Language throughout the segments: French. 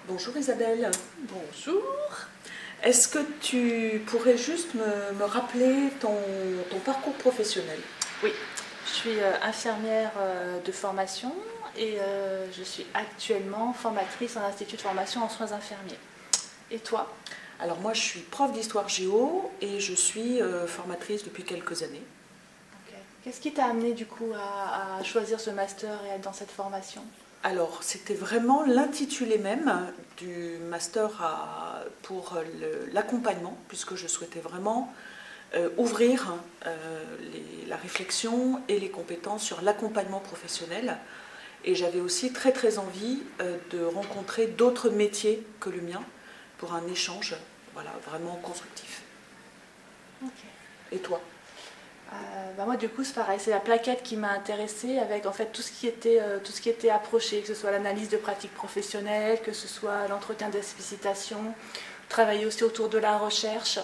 Bonjour Isabelle. Bonjour. Est-ce que tu pourrais juste me rappeler ton parcours professionnel? Oui, je suis infirmière de formation et je suis actuellement formatrice en institut de formation en soins infirmiers. Et toi? Alors moi je suis prof d'histoire géo et je suis formatrice depuis quelques années. Okay. Qu'est-ce qui t'a amené du coup à choisir ce master et à être dans cette formation? Alors c'était vraiment l'intitulé même du master pour l'accompagnement, puisque je souhaitais vraiment ouvrir la réflexion et les compétences sur l'accompagnement professionnel. Et j'avais aussi très très envie de rencontrer d'autres métiers que le mien pour un échange, voilà, vraiment constructif. Okay. Et toi? Moi du coup c'est pareil, c'est la plaquette qui m'a intéressée avec en fait tout ce qui était approché, que ce soit l'analyse de pratiques professionnelles, que ce soit l'entretien d'explicitation, travailler aussi autour de la recherche,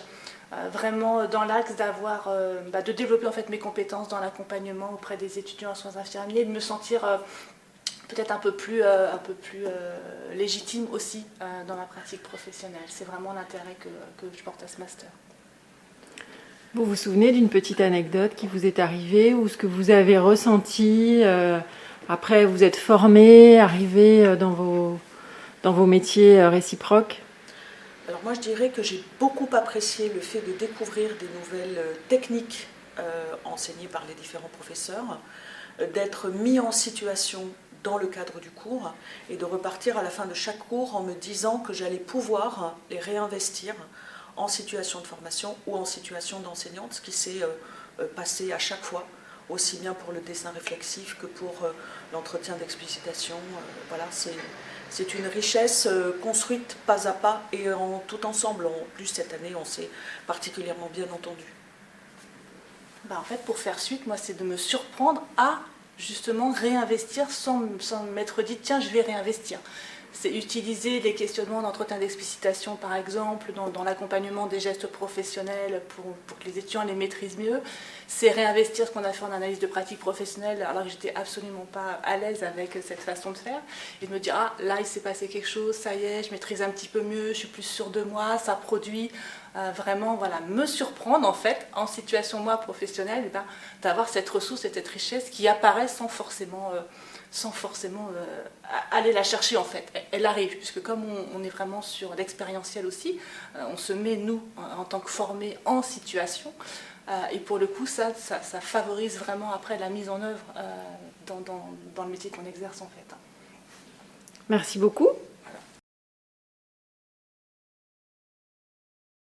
vraiment dans l'axe de développer en fait mes compétences dans l'accompagnement auprès des étudiants en soins infirmiers, de me sentir peut-être un peu plus légitime aussi dans ma pratique professionnelle. C'est vraiment l'intérêt que je porte à ce master. Vous vous souvenez d'une petite anecdote qui vous est arrivée ou ce que vous avez ressenti après vous êtes formé, arrivé dans vos métiers réciproques? Alors moi je dirais que j'ai beaucoup apprécié le fait de découvrir des nouvelles techniques enseignées par les différents professeurs, d'être mis en situation dans le cadre du cours et de repartir à la fin de chaque cours en me disant que j'allais pouvoir les réinvestir en situation de formation ou en situation d'enseignante, ce qui s'est passé à chaque fois, aussi bien pour le dessin réflexif que pour l'entretien d'explicitation. Voilà, c'est une richesse construite pas à pas et tout ensemble. En plus, cette année, on s'est particulièrement bien entendu. En fait, pour faire suite, moi, c'est de me surprendre à justement réinvestir sans m'être dit tiens, je vais réinvestir. C'est utiliser les questionnements d'entretien d'explicitation, par exemple, dans l'accompagnement des gestes professionnels pour que les étudiants les maîtrisent mieux. C'est réinvestir ce qu'on a fait en analyse de pratique professionnelle, alors que j'étais absolument pas à l'aise avec cette façon de faire. Et de me dire, ah, là, il s'est passé quelque chose, ça y est, je maîtrise un petit peu mieux, je suis plus sûre de moi, ça produit. Vraiment, voilà, me surprendre, en fait, en situation, moi, professionnelle, d'avoir cette ressource et cette richesse qui apparaît sans forcément aller la chercher en fait. Elle arrive, puisque comme on est vraiment sur l'expérientiel aussi, on se met nous en tant que formés en situation, et pour le coup ça favorise vraiment après la mise en œuvre dans le métier qu'on exerce en fait. Merci beaucoup.